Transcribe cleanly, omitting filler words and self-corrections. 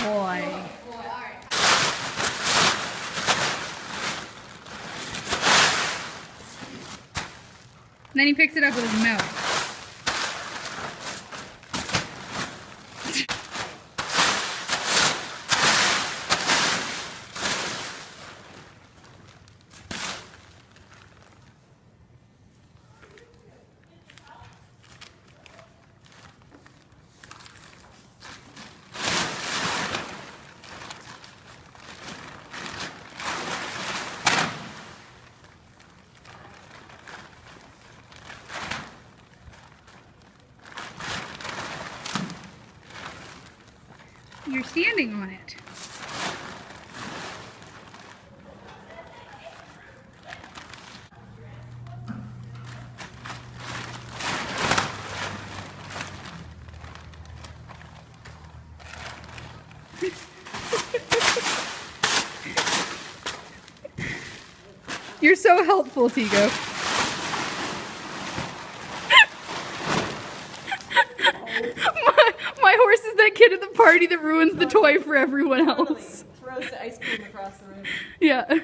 boy. And then he picks it up with his mouth. You're standing on it. You're so helpful, Tigo. My horse is that kid at the party that ruins the toy for everyone else. Throws the ice cream across the room. Yeah.